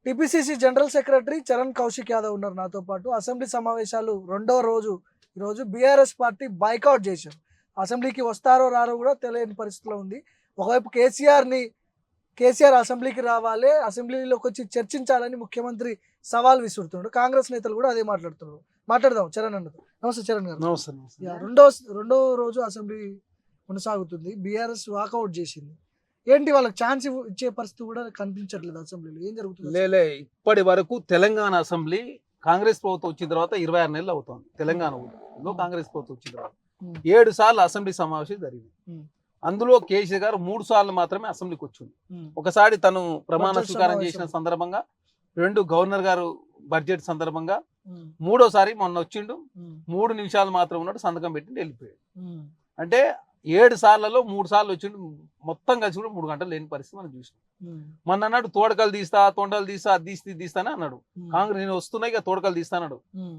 TPCC general secretary Charan Kaushik Yadav ఉన్నారు నాతో పాటు. అసెంబ్లీ సమావేశాలు రెండవ రోజు ఈరోజు బీఆర్ఎస్ పార్టీ బైకౌట్ చేశారు. అసెంబ్లీకి వస్తారో రారో కూడా తెలియని పరిస్థితిలో ఉంది. ఒకవైపు కేసీఆర్ అసెంబ్లీకి రావాలి, అసెంబ్లీలోకి వచ్చి చర్చించాలని ముఖ్యమంత్రి సవాల్ విసురుతున్నాడు. కాంగ్రెస్ నేతలు కూడా అదే మాట్లాడుతున్నారు. మాట్లాడదాం చరణ్ అన్నతో. నమస్తే చరణ్ గారు. నమస్తే. రెండో రోజు అసెంబ్లీ కొనసాగుతుంది. బీఆర్ఎస్ వాకౌట్ చేసింది. ఏంటి వాళ్ళకి ఛాన్స్ ఇచ్చే పరిస్థితి కూడా కనిపించట్లేదు అసెంబ్లీలో. ఏం జరుగుతుంది? లేలే, ఇప్పటి వరకు తెలంగాణ అసెంబ్లీ కాంగ్రెస్ ప్రభుత్వం వచ్చిన తర్వాత 26 నెలలు అవుతుంది. తెలంగాణలో కాంగ్రెస్ ప్రభుత్వం వచ్చిన తర్వాత 7 సార్లు అసెంబ్లీ సమావేశం జరిగింది. అందులో కేసీఆర్ గారు 3 సార్లు మాత్రమే అసెంబ్లీకి వచ్చింది. ఒకసారి తను ప్రమాణ స్వీకారం చేసిన సందర్భంగా, 2 గవర్నర్ గారు బడ్జెట్ సందర్భంగా, 3వసారి మొన్న వచ్చిండు. 3 నిమిషాలు మాత్రం ఉన్నాడు, సంతకం పెట్టి వెళ్ళిపోయాడు. అంటే 7 సార్లలో 3 సార్లు వచ్చిండు. మొత్తం కలిసి కూడా 3 గంటలు లేని పరిస్థితి మనం చూసినాం. మొన్న అన్నాడు తోడకలు తీస్తా, తొండలు తీస్తా, అది తీస్తానే అన్నాడు. కాంగ్రెస్ నేను వస్తున్నాయి ఇక తోడకలు తీస్తా అన్నాడు.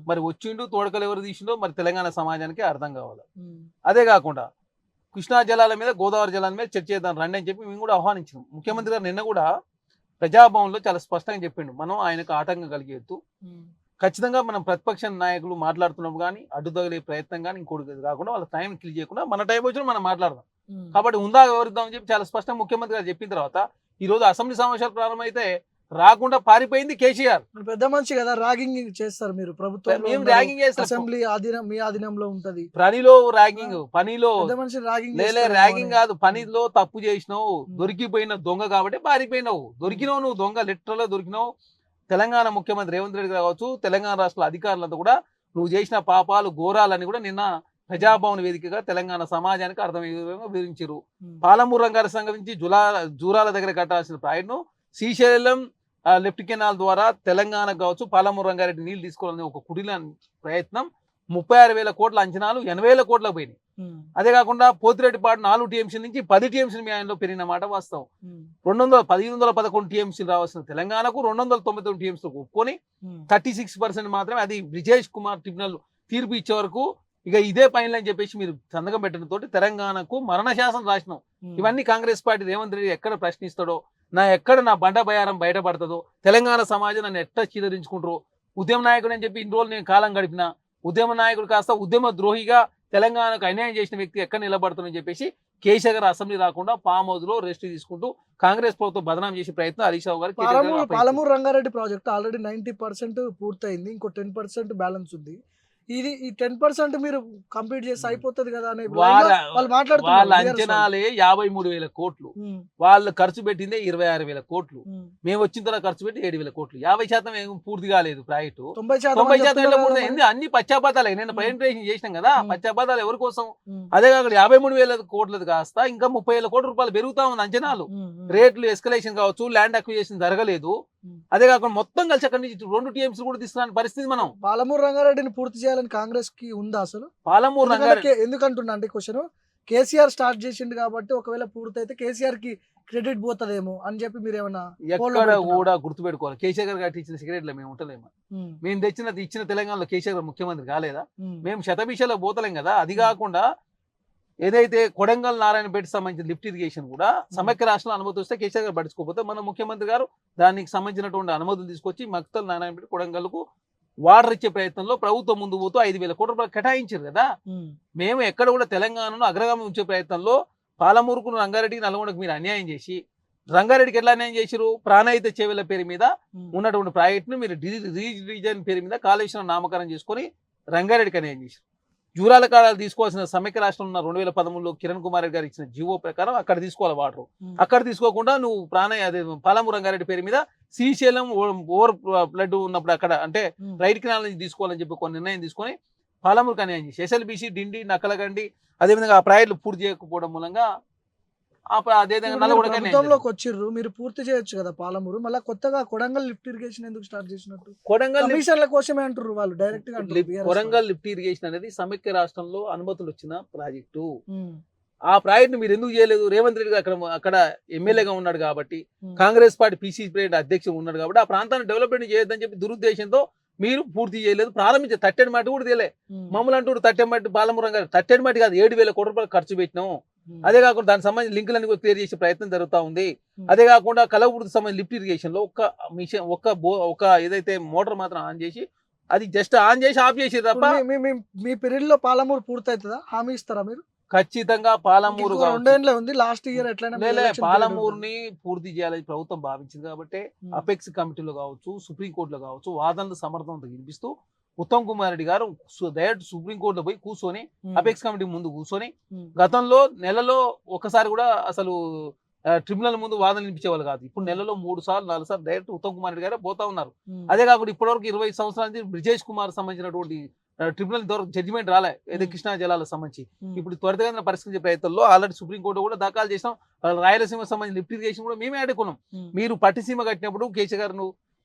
మరి వచ్చిండు, తోడకలు ఎవరు తీసిండో మరి తెలంగాణ సమాజానికి అర్థం కావాలి. అదే కాకుండా కృష్ణా జలాల మీద, గోదావరి జలాల మీద చర్చ చేద్దాం రండి అని చెప్పి మేము కూడా ఆహ్వానించినాం. ముఖ్యమంత్రి గారు నిన్న కూడా ప్రజాభవన్లో చాలా స్పష్టంగా చెప్పిండు, మనం ఆయనకు ఆటంకం కలిగేట్టు ఖచ్చితంగా మనం ప్రతిపక్ష నాయకులు మాట్లాడుతున్నప్పుడు కానీ అడ్డుదగలే ప్రయత్నం కానీ ఇంకోటి కాకుండా వాళ్ళ టైం కిల్ చేయకుండా మన టైం వచ్చినా మనం మాట్లాడదాం. కాబట్టి ఉందా వివరిద్దామని చెప్పి చాలా స్పష్టంగా ముఖ్యమంత్రి గారు చెప్పిన తర్వాత ఈ రోజు అసెంబ్లీ సమావేశాలు ప్రారంభమైతే రాకుండా పారిపోయింది కేసీఆర్. పెద్ద మనిషి కదా, ర్యాగింగ్ చేస్తారు మీరు ప్రభుత్వం. మేము ర్యాగింగ్ చేస్తాం. అసెంబ్లీ మీ ఆధీనంలో ఉంటది. పనిలో ర్యాగింగ్, పనిలో ర్యాగింగ్ కాదు, పనిలో తప్పు చేసినావు, దొరికిపోయిన దొంగ కాబట్టి పారిపోయినావు. దొరికినావు నువ్వు దొంగ, లిటరల్ దొరికినావు. తెలంగాణ ముఖ్యమంత్రి రేవంత్ రెడ్డి కావచ్చు, తెలంగాణ రాష్ట్ర అధికారులంతా కూడా నువ్వు చేసిన పాపాలు ఘోరాలని కూడా నిన్న ప్రజాభవన్ వేదికగా తెలంగాణ సమాజానికి అర్థమయ్యే విధంగా వివరించారు. పాలమూరు రంగాల సంఘం నుంచి జూరాల దగ్గర కట్టాల్సిన ప్రాజెక్టును శ్రీశైలం లెఫ్ట్ కెనాల్ ద్వారా తెలంగాణకు కావచ్చు, పాలమూరు రంగారెడ్డి నీళ్లు తీసుకోవాలని ఒక కుడిల ప్రయత్నం 36,000 కోట్ల అంచనాలు 80,000 కోట్లకు పోయినాయి. అదే కాకుండా పోతిరెడ్డిపాడు 4 టీఎంసీ నుంచి 10 టీఎంసీలు మీ ఆయనలో పెరిగిన మాట వాస్తవం. 111 టీఎంసీలు రావాల్సిన తెలంగాణకు 299 టీఎంసీలకు ఒప్పుకొని 36% మాత్రమే, అది బ్రిజేష్ కుమార్ ట్రిబ్యునల్ తీర్పు ఇచ్చే వరకు ఇక ఇదే పైన అని చెప్పేసి మీరు సంతకం పెట్టిన తోటి తెలంగాణకు మరణ శాసనం రాసినాం. ఇవన్నీ కాంగ్రెస్ పార్టీ రేవంత్ రెడ్డి ఎక్కడ ప్రశ్నిస్తాడో, ఎక్కడ నా బండ బయారం బయటపడుతుందో, తెలంగాణ సమాజం నన్ను ఎట్లా చీదరించుకుంటారో, ఉద్యమ నాయకుడు అని చెప్పి ఇన్ని రోజులు నేను కాలం గడిపిన ఉద్యమ నాయకుడు కాస్త ఉద్యమ ద్రోహిగా తెలంగాణకు అన్యాయం చేసిన వ్యక్తి ఎక్కడ నిలబడుతుందని చెప్పేసి కేసీఆర్ గారు అసెంబ్లీ రాకుండా ఫామ్ హౌస్ లో రెస్ట్ తీసుకుంటూ కాంగ్రెస్ ప్రభుత్వం బదనాం చేసే ప్రయత్నం హరీష్ రావు గారు. పాలమూరు రంగారెడ్డి ప్రాజెక్ట్ ఆల్రెడీ 90% పూర్తయింది, ఇంకో 10% బ్యాలెన్స్ ఉంది. ఈ 10% మీరు కంప్లీట్ చేసి అయిపోతుంది కదా అని వాళ్ళు మాట్లాడుతున్నారు. వాళ్ళ అంచనాలే 53,000 కోట్లు, వాళ్ళు ఖర్చు పెట్టిందే 26,000 కోట్లు. మేము వచ్చిన తర్వాత ఖర్చు పెట్టి 7,000 కోట్లు. 50% ఏం పూర్తి కాలేదు ప్రాజెక్టు. 90% అన్ని పశ్చాత్తాలే. నేను ప్రజెంటేషన్ చేసినాం కదా, పశ్చాత్తాలు ఎవరి కోసం? అదే కాకుండా 53,000 కోట్లది కాస్త ఇంకా 30,000 కోట్ల రూపాయలు పెరుగుతా ఉంది అంచనాలు. రేట్లు ఎస్కలేషన్ కావచ్చు, ల్యాండ్ అక్విజిషన్ జరగలేదు. అదే కాకుండా మొత్తం కలిసి అక్కడి నుంచి 2 టీఎంసీ కూడా తీసుకురాని పరిస్థితి. మనం పాలమూరు రంగారెడ్డిని పూర్తి చేయాలని కాంగ్రెస్ కి ఉందా అసలు? పాలమూరు రంగారెడ్డి ఎందుకంటున్నా అంటే క్వశ్చన్, కేసీఆర్ స్టార్ట్ చేసిండు కాబట్టి ఒకవేళ పూర్తయితే కేసీఆర్ కి క్రెడిట్ పోతుందేమో అని చెప్పి మీరు ఏమన్నా ఎక్కడ కూడా గుర్తుపెట్టుకోవాలి. కేసీఆర్ గారు కట్టించిన సిగరెట్ లో మేము ఉంటలేము. మేము ఇచ్చిన తెలంగాణలో కేసీఆర్ గారు ముఖ్యమంత్రి కాలేదా? మేము శతభిషలో పోతలేం కదా. అది కాకుండా ఏదైతే కొడంగల్ నారాయణపేట సంబంధించిన లిఫ్ట్ ఇరిగేషన్ కూడా సమైక్య రాష్ట్రంలో అనుమతి వస్తే కేసీఆర్ గారు పట్టించుకోకపోతే మన ముఖ్యమంత్రి గారు దానికి సంబంధించినటువంటి అనుమతులు తీసుకొచ్చి మక్తల్ నారాయణపేట కొడంగల్కు వాటర్ ఇచ్చే ప్రయత్నంలో ప్రభుత్వం ముందు పోతూ 5,000 కోట్ల రూపాయలు కేటాయించారు కదా. మేము ఎక్కడ కూడా తెలంగాణను అగ్రగామి ఉంచే ప్రయత్నంలో పాలమూరుకు, రంగారెడ్డికి, నల్గొండకు మీరు అన్యాయం చేసి, రంగారెడ్డికి ఎట్లా అన్యాయం చేశారు? ప్రాణహిత చేవెళ్ల పేరు మీద ఉన్నటువంటి ప్రాజెక్టును మీరు రీజన్ పేరు మీద కాళేశ్వరం నామకరణం చేసుకొని రంగారెడ్డికి అన్యాయం చేశారు. జూరాల కాలాలు తీసుకోవాల్సిన సమైక్య రాష్ట్రంలో ఉన్న 2013లో కిరణ్ కుమార్ రెడ్డి గారు ఇచ్చిన జీవో ప్రకారం అక్కడ తీసుకోవాలి వాటర్. అక్కడ తీసుకోకుండా నువ్వు పాలమూరు రంగారెడ్డి పేరు మీద శ్రీశైలం ఓవర్ ఫ్లడ్ ఉన్నప్పుడు అక్కడ అంటే రైట్ కెనాల్ నుంచి తీసుకోవాలని చెప్పి కొన్ని నిర్ణయం తీసుకొని పాలమూరుకి అన్యాయం చేసి ఎస్ఎల్బిసి, డిండి, నక్కలగండి అదేవిధంగా ఆ ప్రాజెక్టులు పూర్తి చేయకపోవడం మూలంగా ప్రభుత్వంలోకి వచ్చిర్రు. మీరు పూర్తి చేయొచ్చు కదా పాలమూరు. మళ్ళీ కొత్తగా కొడంగల్ లిఫ్ట్ ఇరిగేషన్ ఎందుకు స్టార్ట్ చేసినట్టు? కొడంగల్ కమిషన్ల కోసమే అంటారు వాళ్ళు డైరెక్ట్ గా. కొడంగల్ లిఫ్ట్ ఇరిగేషన్ అనేది సమైక్య రాష్ట్రంలో అనుమతులు వచ్చిన ప్రాజెక్టు. ఆ ప్రాజెక్ట్ మీరు ఎందుకు చేయలేదు? రేవంత్ రెడ్డి అక్కడ ఎమ్మెల్యేగా ఉన్నాడు కాబట్టి, కాంగ్రెస్ పార్టీ పిసిసి ప్రెసిడెంట్ అధ్యక్షుడు ఉన్నాడు కాబట్టి ఆ ప్రాంతాన్ని డెవలప్మెంట్ చేయొద్దని చెప్పి దురుద్దేశంతో మీరు పూర్తి చేయలేదు. ప్రారంభించే 30 మట్టి కూడా తెలియలే. మమ్మల్ని అంటూ 30 మట్టి పాలమూరు రంగారెడ్డి 30 మట్టి కాదు 7,000 కోట్ల రూపాయలు ఖర్చు పెట్టినాము. అదే కాకుండా దానికి సంబంధించిన లింకులన్నీ కూడా క్లియర్ చేసే ప్రయత్నం జరుగుతూ ఉంది. అదే కాకుండా కలవకుర్తికి సంబంధించిన లిఫ్ట్ ఇరిగేషన్ లో మిషన్ ఒక ఏదైతే మోటార్ మాత్రం ఆన్ చేసి అది జస్ట్ ఆన్ చేసి ఆఫ్ చేసేది తప్ప మీ పీరియడ్ లో పాలమూరు పూర్తవుతుందా? హామీ ఇస్తారా మీరు? ఖచ్చితంగా పాలమూరు కావచ్చు. 2 ఏళ్ళే ఉంది, లాస్ట్ ఇయర్ ఎట్లయినా మీ election period పాలమూరుని పూర్తి చేయాలని ప్రభుత్వం భావించింది కాబట్టి ఉంటుంది. అపెక్స్ కమిటీలో కావచ్చు, సుప్రీంకోర్టులో కావచ్చు వాదనలు సమర్థవంతంగా వినిపిస్తూ ఉత్తమ్ కుమార్ రెడ్డి గారు డైరెక్ట్ సుప్రీంకోర్టులో పోయి కూర్చొని అపెక్స్ కమిటీ ముందు కూర్చొని గతంలో నెలలో ఒకసారి కూడా అసలు ట్రిబ్యునల్ ముందు వాదన వినిపించేవాళ్ళు కాదు. ఇప్పుడు నెలలో 3 సార్లు 4 సార్లు డైరెక్ట్ ఉత్తమ్ కుమార్ రెడ్డి గారే పోతా ఉన్నారు. అదే కాకుండా ఇప్పటివరకు 20 సంవత్సరాల నుంచి బ్రిజేష్ కుమార్ సంబంధించినటువంటి ట్రిబ్యునల్ ఇంతవరకు జడ్జిమెంట్ రాలే ఏదో కృష్ణా జలాలకు సంబంధించి. ఇప్పుడు త్వరితగతిన పరిష్కరించే ప్రయత్నంలో ఆల్రెడీ సుప్రీంకోర్టు కూడా దాఖలు చేసాం. రాయలసీమ సంబంధించిన లిఫ్ట్ ఇరిగేషన్ కూడా మేమే అడ్డుకున్నాం. మీరు పట్టిసీమ కట్టినప్పుడు కేసీ గారు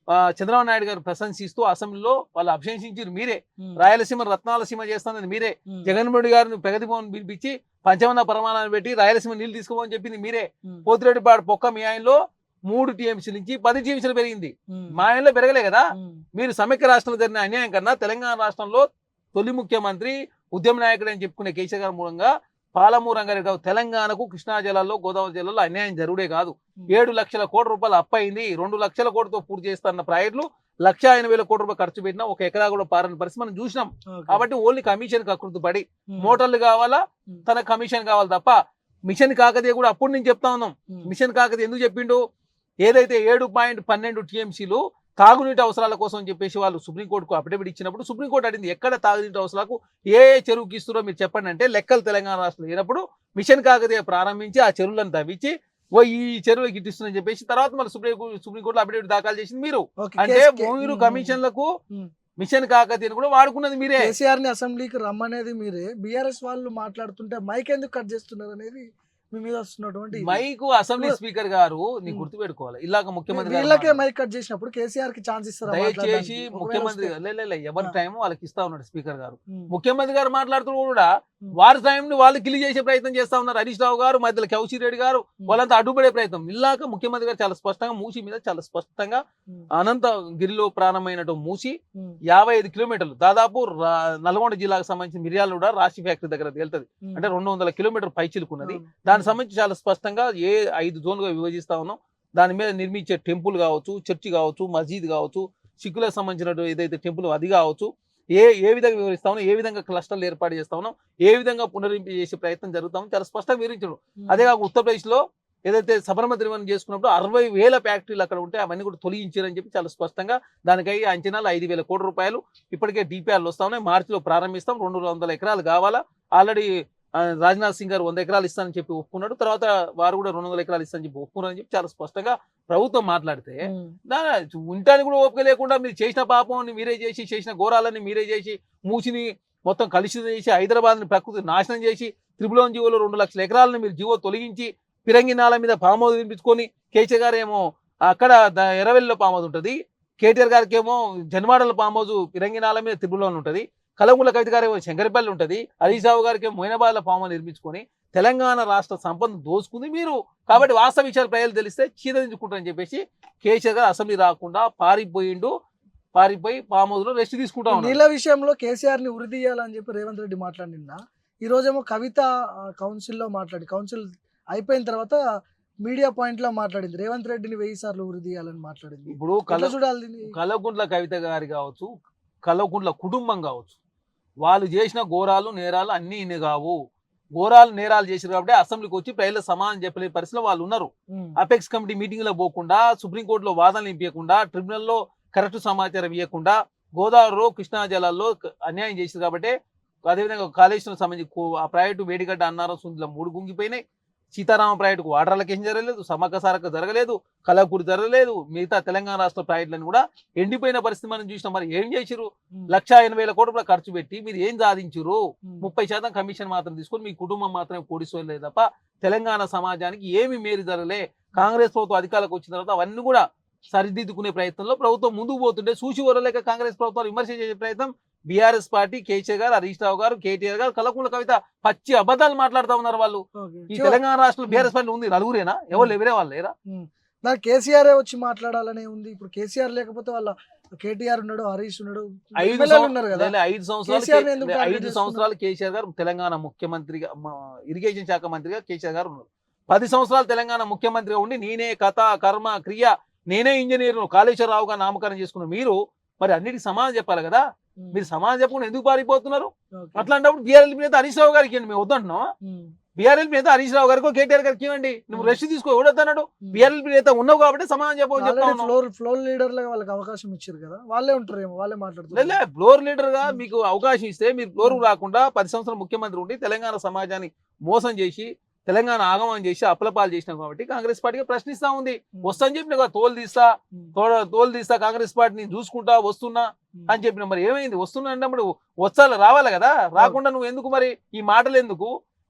చంద్రబాబు నాయుడు గారు ప్రశంసిస్తూ అసెంబ్లీలో వాళ్ళు అభిశంసించారు మీరే. రాయలసీమ రత్నాలసీమ చేస్తానని మీరే. జగన్మోహన్ రెడ్డి గారిని ప్రగతి భవన్ పిలిపించి పంచమన్న ప్రమాణాలు పెట్టి రాయలసీమ నీళ్లు తీసుకోమని చెప్పింది మీరే. పోతిరెడ్డిపాడు పొక్క మీ ఆయనలో 3 టీఎంసీ నుంచి 10 టీఎంసీలు పెరిగింది. మా ఆయనలో పెరగలే కదా. మీరు సమైక్య రాష్ట్రంలో జరిగిన అన్యాయం కన్నా తెలంగాణ రాష్ట్రంలో తొలి ముఖ్యమంత్రి ఉద్యమ నాయకుడు అని చెప్పుకునే కేసీఆర్ గారి మూలంగా పాలమూరు రంగారెడ్డి తెలంగాణకు కృష్ణా జిల్లాలో గోదావరి జిల్లాలో అన్యాయం జరుగుడే కాదు. 7 లక్షల కోట్ల రూపాయలు అప్పయింది. 2 లక్షల కోట్లతో పూర్తి చేస్తున్న ప్రాజెక్టులు 1,80,000 కోట్ల రూపాయలు ఖర్చు పెట్టినా 1 ఎకరా కూడా పారని పరిస్థితి మనం చూసినాం. కాబట్టి ఓన్లీ కమిషన్ కకృతి పడి మోటార్లు కావాలా, తన కమిషన్ కావాలి తప్ప మిషన్ కాకతీయ కూడా అప్పుడు నేను చెప్తా ఉన్నాం. మిషన్ కాకతీయ ఎందుకు చెప్పిండు? ఏదైతే 7.12 టీఎంసీలు తాగునీటి అవసరాల కోసం చెప్పేసి వాళ్ళు సుప్రీంకోర్టుకు అఫిడవిట్ ఇచ్చినప్పుడు సుప్రీంకోర్టు అడిగింది ఎక్కడ తాగునీటి అవసరాలకు ఏ చెరువుకి ఇస్తున్నారో మీరు చెప్పండి అంటే లెక్కలు తెలంగాణ రాష్ట్రంలో లేనప్పుడు మిషన్ కాకతీయ ప్రారంభించి ఆ చెరువులను తవ్వించి ఈ చెరువు గిట్టిస్తుందని చెప్పేసి తర్వాత మళ్ళీ సుప్రీంకోర్టులో అఫిడవిట్ దాఖలు చేసింది మీరు. అంటే మీరు కమిషన్లకు మిషన్ కాకతీయని కూడా వాడుకున్నది మీరే. కేసీఆర్ ని అసెంబ్లీకి రమ్మనేది మీరే. బీఆర్ఎస్ వాళ్ళు మాట్లాడుతుంటే మైక్ ఎందుకు కట్ చేస్తున్నారు అనేది మీ మీద వస్తున్నటువంటి మైకు అసెంబ్లీ స్పీకర్ గారు నీ గుర్తు పెట్టుకోవాలి. ఇలాగ ముఖ్యమంత్రి వీళ్ళకే మైక్ కట్ చేసినప్పుడు కేసీఆర్ కి ఛాన్స్ ఇస్తారు. దయచేసి ముఖ్యమంత్రి ఎవరి టైం వాళ్ళకి ఇస్తా ఉన్నాడు స్పీకర్ గారు. ముఖ్యమంత్రి గారు మాట్లాడుతూ కూడా వారి టైం వాళ్ళు కిలి చేసే ప్రయత్నం చేస్తా ఉన్నారు. హరీష్ రావు గారు మధ్యలో కౌశిక్ రెడ్డి గారు వాళ్ళంతా అడ్డుపడే ప్రయత్నం. ఇలాక ముఖ్యమంత్రి గారు చాలా స్పష్టంగా మూసి మీద చాలా స్పష్టంగా అనంతగిరిలో ప్రారంభమైనటువంటి మూసి 55 కిలోమీటర్లు దాదాపు నల్గొండ జిల్లాకు సంబంధించిన మిర్యాల కూడా రాశి ఫ్యాక్టరీ దగ్గర తేలుతుంది. అంటే 200 కిలోమీటర్ పైచిలుకున్నది. దానికి సంబంధించి చాలా స్పష్టంగా 5 జోన్లుగా విభజిస్తా ఉన్నాం. దాని మీద నిర్మించే టెంపుల్ కావచ్చు, చర్చి కావచ్చు, మసీద్ కావచ్చు, సిక్కులకు సంబంధించిన ఏదైతే టెంపుల్ అది కావచ్చు, ఏ విధంగా వివరిస్తా ఉన్నాం, ఏ విధంగా క్లస్టర్లు ఏర్పాటు చేస్తా ఉన్నాం, ఏ విధంగా పునరింపి చేసే ప్రయత్నం జరుగుతాం చాలా స్పష్టంగా వివరించడం. అదే కాక ఉత్తరప్రదేశ్ లో ఏదైతే సబర్మతి రివర్ చేసుకున్నప్పుడు 60,000 ఫ్యాక్టరీలు అక్కడ ఉంటే అవన్నీ కూడా తొలగించారని చెప్పి చాలా స్పష్టంగా దానికై అంచనాలు 5,000 కోట్ల రూపాయలు ఇప్పటికే డిపిఆర్లు వస్తా ఉన్నాయి. మార్చిలో ప్రారంభిస్తాం. 200 ఎకరాలు కావాలా. ఆల్రెడీ రాజ్నాథ్ సింగ్ గారు 100 ఎకరాలు ఇస్తానని చెప్పి ఒప్పుకున్నాడు. తర్వాత వారు కూడా 200 ఎకరాలు ఇస్తానని చెప్పి ఒప్పుకున్నారని చెప్పి చాలా స్పష్టంగా ప్రభుత్వం మాట్లాడితే ఉండటానికి కూడా ఓపిక లేకుండా మీరు చేసిన పాపం మీరే చేసి, చేసిన ఘోరాలన్నీ మీరే చేసి, మూసిని మొత్తం కలుషితం చేసి, హైదరాబాద్ని ప్రకృతి నాశనం చేసి, త్రిపులోన్ జీవోలో 2 లక్షల ఎకరాలను మీరు జీవో తొలగించి పిరంగినాల మీద ఫామ్ హౌస్ నిర్మించుకొని కేసీఆర్ గారు ఏమో అక్కడ ఎర్రవెల్లిలో ఫామ్ హౌస్ ఉంటుంది, కేటీఆర్ గారికి ఏమో జన్వాడల ఫామ్ హౌస్ పిరంగినాల మీద త్రిపులోన్ ఉంటుంది, కలముల కవిత గారు ఏమో శంకరపల్లి ఉంటుంది, హరీష్ రావు గారికి ఏమో మొయినాబాద్ల ఫామ్ హౌస్ నిర్మించుకొని తెలంగాణ రాష్ట్ర సంపద దోచుకుంది మీరు. కాబట్టి వాస్తవ విషయాలు ప్రజలు తెలిస్తే చీదరించుకుంటారని చెప్పేసి కేసీఆర్ గారు అసెంబ్లీ రాకుండా పారిపోయి ఫామ్ హౌస్ లో రెస్ట్ తీసుకుంటా ఉన్నారు. నీళ్ళ విషయంలో కేసీఆర్ ని ఉరిదీయాలని చెప్పి రేవంత్ రెడ్డి మాట్లాడినా ఈ రోజేమో కవిత కౌన్సిల్లో కౌన్సిల్ అయిపోయిన తర్వాత మీడియా పాయింట్ లో మాట్లాడింది. రేవంత్ రెడ్డిని 1000 సార్లు ఉరిదీయాలని మాట్లాడింది. ఇప్పుడు చూడాలి. కల్వకుంట్ల కవిత గారి కావచ్చు, కల్వకుంట్ల కుటుంబం కావచ్చు, వాళ్ళు చేసిన ఘోరాలు నేరాలు అన్ని ఇన్ని కావు. ఘోరాలు నేరాలు చేశారు కాబట్టి అసెంబ్లీకి వచ్చి ప్రజల సమాధానం చెప్పలే పరిస్థితిలో వాళ్ళు ఉన్నారు. అపెక్స్ కమిటీ మీటింగ్ లో పోకుండా, సుప్రీంకోర్టులో వాదనలు ఇవ్వకుండా, ట్రిబ్యునల్లో కరెక్ట్ సమాచారం ఇవ్వకుండా గోదావరిలో కృష్ణా జలాల్లో అన్యాయం చేశారు కాబట్టి అదేవిధంగా కాళేశ్వరం సంబంధించి ఆ ప్రాజెక్టు వేడిగడ్డ అన్నారం సుందిలో 3 గుంగిపోయినాయి. సీతారామ ప్రాజెక్టుకు వాటర్ అలొకేషన్ జరగలేదు, సమ్మక్క సారక్క జరగలేదు, కలవకూరు జరగలేదు. మిగతా తెలంగాణ రాష్ట్ర ప్రాజెక్టులను కూడా ఎండిపోయిన పరిస్థితి మనం చూసినాం. మరి ఏం చేసిరు? 1,80,000 కోట్ల ఖర్చు పెట్టి మీరు ఏం సాధించారు? 30% కమిషన్ మాత్రం తీసుకొని మీ కుటుంబం మాత్రమే కోడిసోలేదు తప్ప తెలంగాణ సమాజానికి ఏమి మేలు జరగలే. కాంగ్రెస్ ప్రభుత్వం అధికారులకు వచ్చిన తర్వాత అవన్నీ కూడా సరిదిద్దుకునే ప్రయత్నంలో ప్రభుత్వం ముందుకు పోతుంటే చూసి వరలేక కాంగ్రెస్ ప్రభుత్వాలు విమర్శ చేసే ప్రయత్నం బీఆర్ఎస్ పార్టీ, కేసీఆర్ గారు, హరీష్ రావు గారు, కేటీఆర్ గారు, కల్వకుంట్ల కవిత పచ్చి అబద్ధాలు మాట్లాడుతూ ఉన్నారు. వాళ్ళు ఈ తెలంగాణ రాష్ట్రంలో బీఆర్ఎస్ పార్టీ ఉంది, నలుగురేనా? ఎవరు ఎవరే వాళ్ళు లేరా? నాకు కేసీఆర్ వచ్చి మాట్లాడాలనే ఉంది. ఇప్పుడు కేసీఆర్ లేకపోతే వాళ్ళ కేటీఆర్ ఉన్నాడు, హరీష్ ఉన్నాడు, ఎమ్మెల్యేలు ఉన్నారు కదా. 5 కేసీఆర్ ని ఎందుకు సంవత్సరాలు target 5 సంవత్సరాలు కేసీఆర్ గారు తెలంగాణ ముఖ్యమంత్రిగా ఇరిగేషన్ శాఖ మంత్రిగా కేసీఆర్ గారు ఉన్నారు. 10 సంవత్సరాలు తెలంగాణ ముఖ్యమంత్రిగా ఉండి నేనే కథ కర్మ క్రియ నేనే ఇంజనీర్ కాళేశ్వరరావుగా నామకరణం చేసుకున్న మీరు మరి అన్నిటికీ సమాధానం చెప్పాలి కదా. మీరు సమాధానం చెప్పకుండా ఎందుకు పారిపోతున్నారు? ఓకే. అట్లాంటప్పుడు బీఆర్ఎల్ మీద హరీష్ రావు గారికి మేము వద్దంటున్నాం. ఉమ్. బీఆర్ఎల్ మీద హరీష్ రావు గారికి కేటీఆర్ గారికి ఇవ్వండి. నువ్వు రెస్ట్ తీసుకో ఎవడొద్దన్నాడు? బీఆర్ఎల్ నేత ఉన్నావు కాబట్టి సమాధానం చెప్పని చెప్తా ఉన్నావు. ఫ్లోర్ లీడర్ లాగా వాళ్ళకి అవకాశం ఇచ్చారు కదా, వాళ్ళే ఉంటారేమో, వాళ్ళే మాట్లాడుతున్నారు. ఫ్లోర్ లీడర్ గా మీకు అవకాశం ఇస్తే మీరు ఫ్లోర్ రాకుండా 10 సంవత్సరాలు ముఖ్యమంత్రి ఉండి తెలంగాణ సమాజాన్ని మోసం చేసి తెలంగాణ ఆగమనం చేసి అప్పలపాలు చేసినాం కాబట్టి కాంగ్రెస్ పార్టీగా ప్రశ్నిస్తా ఉంది. వస్తాను చెప్పిన తోలు తీస్తా కాంగ్రెస్ పార్టీని చూసుకుంటా వస్తున్నా అని చెప్పిన మరి ఏమైంది? వస్తున్నా అన్నప్పుడు వచ్చాలి రావాలి కదా. రాకుండా నువ్వు ఎందుకు మరి ఈ మాటలు ఎందుకు?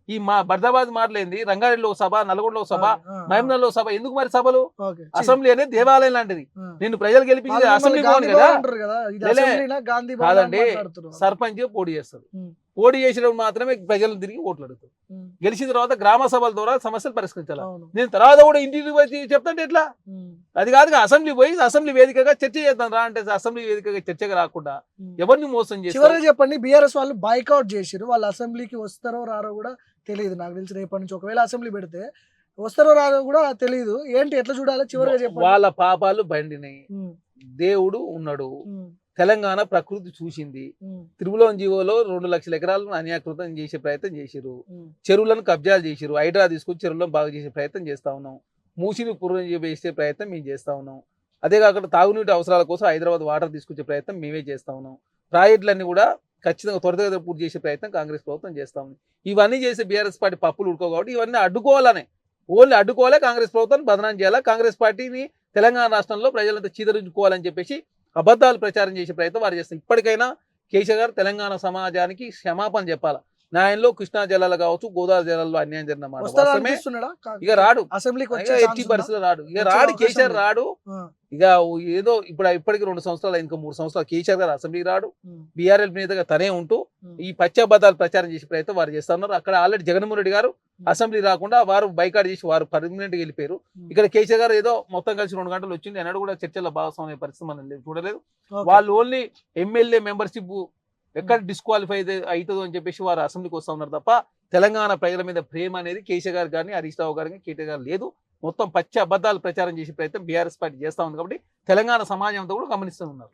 ఈ బర్దాబాద్ మాటలేంది? రంగారెడ్డిలో సభ, నల్గొండలో సభ, మహబూబ్నగర్లో సభ, ఎందుకు మరి సభలు? ఓకే. అసెంబ్లీ అనేది దేవాలయం లాంటిది. నేను ప్రజలు గెలిపించింది వాళ్ళు అసెంబ్లీ గాంధీ భవన్ కదా. భవన్ అంటారు కదా, ఇది లేలే. అసెంబ్లీనా గాంధీ భవన్ అని కాదండి, మాట్లాడుతున్నారు. సర్పంచ్ పోటీ చేస్తారు. ఉమ్. పోటీ చేసినప్పుడు మాత్రమే ప్రజలు తిరిగి ఓట్లు అడుగుతారు. ఉమ్. గెలిచిన తర్వాత గ్రామ సభల ద్వారా సమస్యలు పరిష్కరించాలి. అవును. నేను తర్వాత కూడా ఇంటికి పోయి చెప్తాంటే ఎట్లా? ఉమ్. అది కాదుగా, అసెంబ్లీ పోయి అసెంబ్లీ వేదికగా చర్చ చేద్దాం రా అంటే అసెంబ్లీ వేదికగా చర్చగా రాకుండా ఉమ్. ఎవరిని మోసం చేస్తారు? చివరిగా చెప్పండి, బీఆర్ఎస్ వాళ్ళు బైకౌట్ చేసారు. వాళ్ళు అసెంబ్లీకి వస్తారో రారో కూడా తెలియదు. నాకు తెలిసి రేపటి నుంచి ఒకవేళ అసెంబ్లీ పెడితే వస్తారో రారో కూడా తెలియదు. ఏంటి, ఎట్లా చూడాలి చివరిగా చెప్పండి. వాళ్ళ పాపాలు బండినాయి. ఉమ్. దేవుడు ఉన్నాడు. ఉమ్. తెలంగాణ ప్రకృతి చూసింది. ఉమ్. త్రిపులం జీవోలో 2 లక్షల ఎకరాలను అన్యాకృతం చేసే ప్రయత్నం చేసిరు. ఉమ్. చెరువులను కబ్జాలు చేసిరు. హైడ్రా తీసుకొచ్చి చెరువులను బాగా చేసే ప్రయత్నం చేస్తా ఉన్నాం. మూసిని పూర్వం చేసే ప్రయత్నం మేము చేస్తా ఉన్నాం. అదే కాకుండా తాగునీటి అవసరాల కోసం హైదరాబాద్ వాటర్ తీసుకొచ్చే ప్రయత్నం మేమే చేస్తా ఉన్నాం. ప్రాజెక్టులన్నీ కూడా ఖచ్చితంగా త్వరితగతిన పూర్తి చేసే ప్రయత్నం కాంగ్రెస్ ప్రభుత్వం చేస్తా ఉంది. ఇవన్నీ చేసే బీఆర్ఎస్ పార్టీ పప్పులు ఉడుకో కాబట్టి ఇవన్నీ అడ్డుకోవాలనే, ఓన్లీ అడ్డుకోవాలే కాంగ్రెస్ ప్రభుత్వాన్ని బదనాం చేయాలా, కాంగ్రెస్ పార్టీని తెలంగాణ రాష్ట్రంలో ప్రజలంతా చీదరించుకోవాలని చెప్పేసి అబద్ధాలు ప్రచారం చేసే ప్రయత్నం వారు చేస్తారు. ఇప్పటికైనా కేసీఆర్ గారు తెలంగాణ సమాజానికి క్షమాపణ చెప్పాలా. న్యాయంలో కృష్ణా జలాలు కావచ్చు, గోదావరి జలాల్లో అన్యాయం జరిగిన మాట వస్తారా వాస్తవమే. అనిపిస్తున్నాడా? ఇక రాడు, అసెంబ్లీకి ఇక వచ్చే ఎట్టి ఛాన్స్ ఉందా? పరిస్థితుల్లో రాడు. ఇక వచ్చే రాడు అవకాశం కేసీఆర్ ఉంది. రాడు. ఆ. ఇక ఏదో ఇప్పటికి 2 సంవత్సరాలు ఇంకా 3 సంవత్సరాలు కేసీఆర్ గారు అసెంబ్లీకి రాడు. ఉమ్. బీఆర్ఎల్ మీదుగా తనే ఉంటూ ఉమ్. ఈ పశ్చాబద్ధాలు ప్రచారం చేసే ప్రయత్నం వారు చేస్తా ఉన్నారు. అక్కడ ఆల్రెడీ జగన్మోహన్ రెడ్డి గారు అసెంబ్లీ రాకుండా వారు బైకాట్ చేసి వారు పర్మనెంట్ గా వెళ్ళిపోయారు. ఇక్కడ కేసీఆర్ గారు ఏదో మొత్తం కలిసి 2 గంటలు వచ్చింది, ఎన్నడూ కూడా చర్చల్లో భాగస్వామ్య పరిస్థితి మనం చూడలేదు. ఓకే. వాళ్ళు ఓన్లీ ఎమ్మెల్యే మెంబర్షిప్ ఎక్కడ డిస్క్వాలిఫై అవుతుందో అని చెప్పేసి వారు అసెంబ్లీకి వస్తా ఉన్నారు తప్ప తెలంగాణ ప్రజల మీద ప్రేమ అనేది కేసీఆర్ గారు కానీ హరీష్ రావు గారు కానీ కేటీఆర్ గారు లేదు. మొత్తం పచ్చి అబద్ధాలు ప్రచారం చేసే ప్రయత్నం బీఆర్ఎస్ పార్టీ చేస్తా ఉంది కాబట్టి తెలంగాణ సమాజం అంతా కూడా గమనిస్తూ ఉన్నారు.